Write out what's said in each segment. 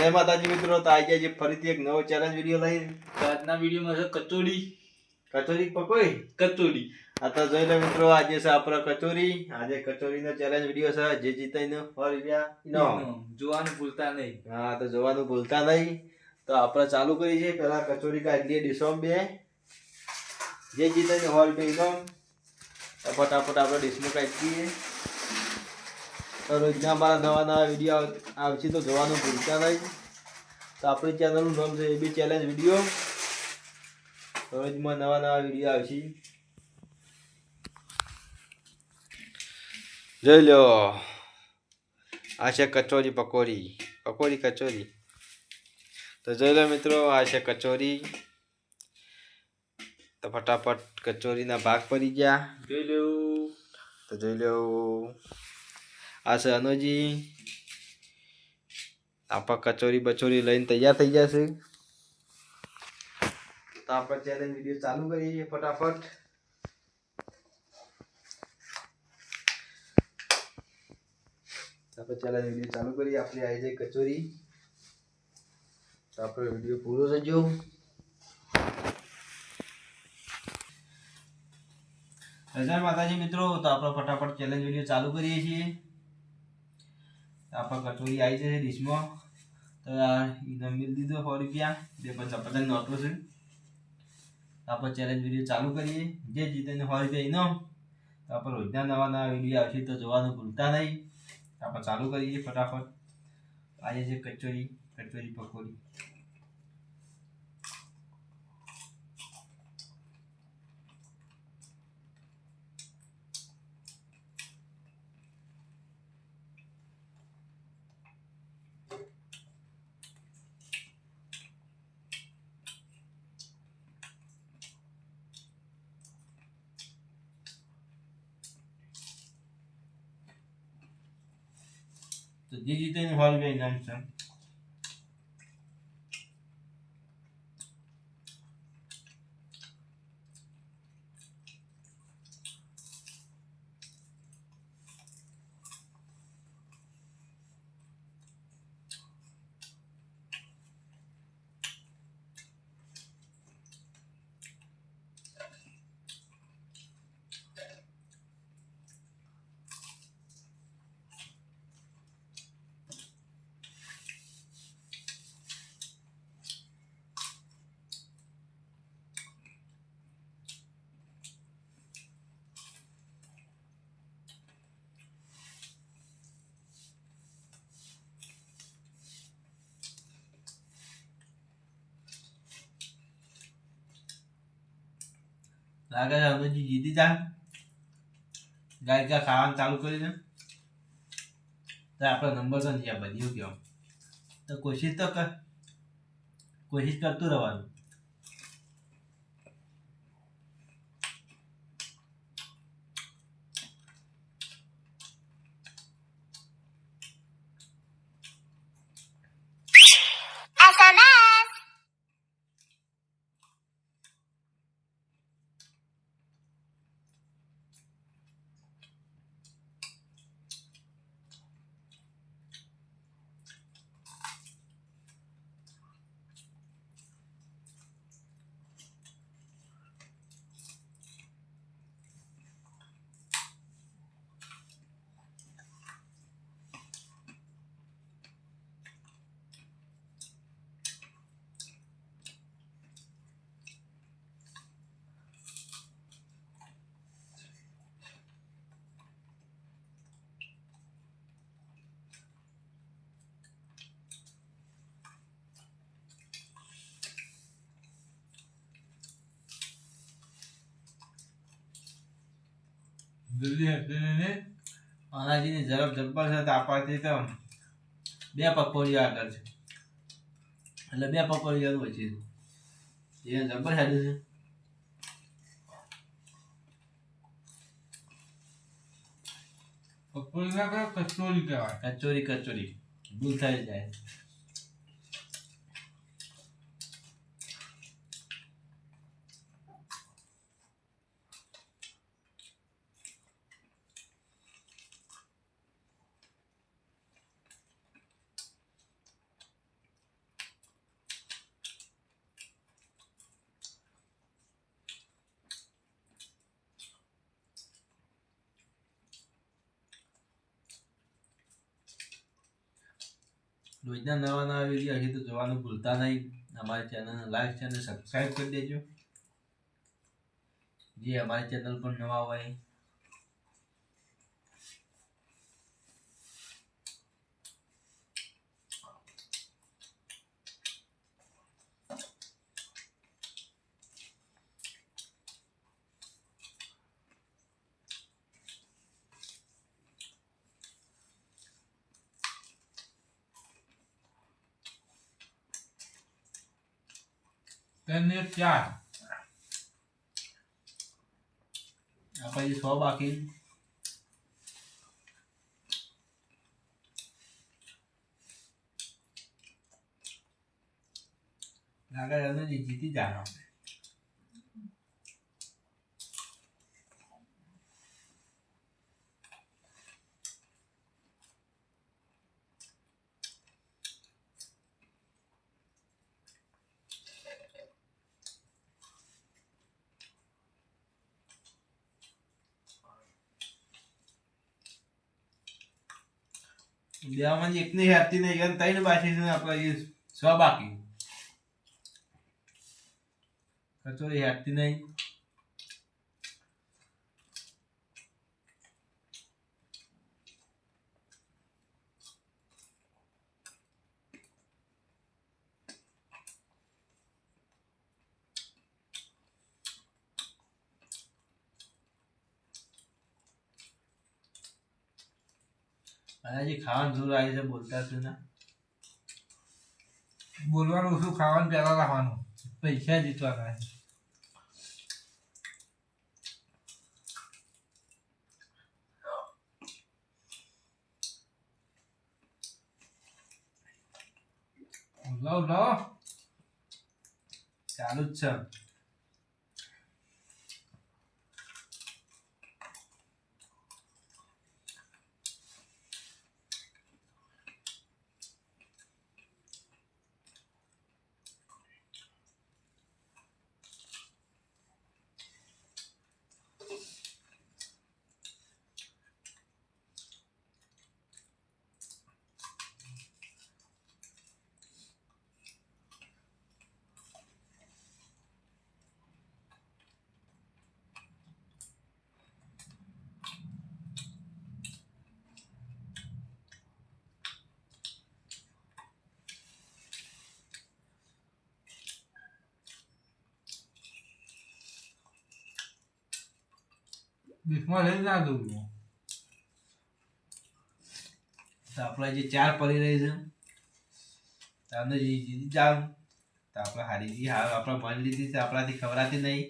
જય માતાજી મિત્રો. તો આજે જે ફરીથી એક નવો ચેલેન્જ વિડીયો લઈ. આજના વિડીયોમાં છે કચોરી પકોડી. કચોરી આ તો જોઈ લો મિત્રો, આજે છે આપણો કચોરી. આજે કચોરીનો ચેલેન્જ વિડીયો છે. જે જીતે એનો 100 રૂપિયા ઇનામ. જોવાનું ભૂલતા નહીં. હા, તો જોવાનું ભૂલતા નહીં. તો આપણે ચાલુ કરી છે. પેલા કચોરી કાઢી ડીશમાં બે. જે જીતે એને 100 રૂપિયા ઇનામ. ફટાફટ આપણે ડીશમાં કાઢી દઈએ. તો રોજના અમારા નવા નવા વિડીયો આવશે, તો જોવાનું ભૂલતા નહીં. તો આપણી ચેનલનું નામ છે એબી ચેલેન્જ વિડીયો. રોજમાં નવા નવા વિડીયો આવશે. જોઈ લો, આ છે કચોરી પકોડી. કચોરી. તો જોઈ લો મિત્રો, આ છે કચોરી. તો ફટાફટ કચોરીના ભાગ પડી ગયા. જોઈ લો. આ છે અનુજી. આપણા કચોરી બચોરી લઈને તૈયાર થઈ જશે. તો આપણે ચેલેન્જ વિડીયો ચાલુ કરીએ ફટાફટ. આપણે ચેલેન્જ વિડીયો ચાલુ કરીએ. આપણે આવી જાય કચોરી. તો આપણો વિડીયો પૂરો થઈ ગયો. જય માતાજી મિત્રો. તો આપણે ફટાફટ ચેલેન્જ વિડીયો ચાલુ કરીએ છીએ. આપણે કચોરી આવી છે ડીશમાં. તો ઇનામ મિલ દીધો 100 રૂપિયા. 250 નોટો છે. આપણે ચેલેન્જ વિડીયો ચાલુ કરીએ. જે જીતે એને 100 રૂપિયા ઇનામ. તો આપણે રોજના નવા નવા વિડીયો આવશે, તો જોવાનું ભૂલતા નહીં. આપણે ચાલુ કરીએ ફટાફટ. આજે છે કચોરી પકોડી. તો જે જીતે એને 100 રૂપિયા ઇનામ છે. લાગે છે અનુજી જીતી જાય. ગાયકા ખાવાનું ચાલુ કરી દે. તો આપણો નંબર તો નહીં આ બધી કેવું. તો કોશિશ કરતું રહેવાનું. જલ્દી હટને અનાજીની ઝડપ જબરજસ્ત આપવાથી તો 2 પકોડી આગળ છે. એટલે 2 પકોડી જરૂર છે. એ જબર હેડે છે. પકોડી ના કચોરી કહેવાય. કચોરી ભૂલ થઈ જાય. રોજના નવા વિડીયો હજી તો જોવાનું ભૂલતા નહીં. અમારી ચેનલને લાઈક છે અને સબસ્ક્રાઈબ કરી દેજો. જે અમારી ચેનલ પર નવા હોય તેને 4 આપણે 100 બાકી લાગે એને જીતી જાણો. બેમાંથી એકની હેરતી નહીં અને ત્રણ બાકી છે આપણે 100 બાકી. કચોરી હેરતી નહીં. અને હજી ખાવાનું જોર આવી છે બોલતા છે ને. બોલવાનું ઓછું, ખાવાનું પહેલા રાખવાનું, પૈસા જીતવાના. લાવ ચાલુ જ છે. બીફમાં લઈ ના દઉં. તો આપણે જે 4 પડી રહી છે તમને જે જીતી જાવ તો આપણે હારી જઈએ. હાલ આપણે મન લીધી છે, આપણાથી ખવડાતી નહીં.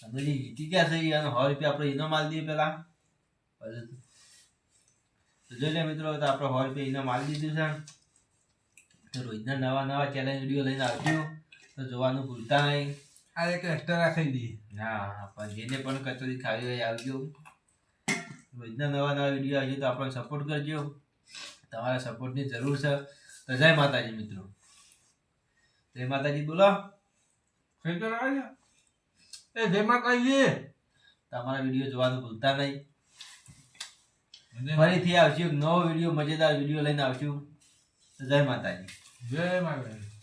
અમે જે જીતી ગયા છે અને 100 રૂપિયા આપણે ઇનામ આલી દઈએ પેલા. તો જોઈ લે મિત્રો, તો આપણે 100 રૂપિયા ઇનામ આલી દીધું છે. તો રોજના નવા ચેલેન્જ વિડીયો લઈને આવજો તો જોવાનું ભૂલતા નહીં. આ એક એક્સ્ટ્રા રાખી દઈએ. હા, પણ જેને પણ કચોરી ખાવી હોય આવજો. રોજના નવા વિડીયો આવજો તો આપણને સપોર્ટ કરજો. તમારા સપોર્ટની જરૂર છે. તો જય માતાજી મિત્રો. જય માતાજી બોલો. કઈ તો રાજ એ જેમાં કહીએ તમારા વિડીયો જોવાનું ભૂલતા નહીં. ફરીથી આવશું એક નવો વિડીયો, મજેદાર વિડીયો લઈને આવશું. તો જય માતાજી. જય માતા.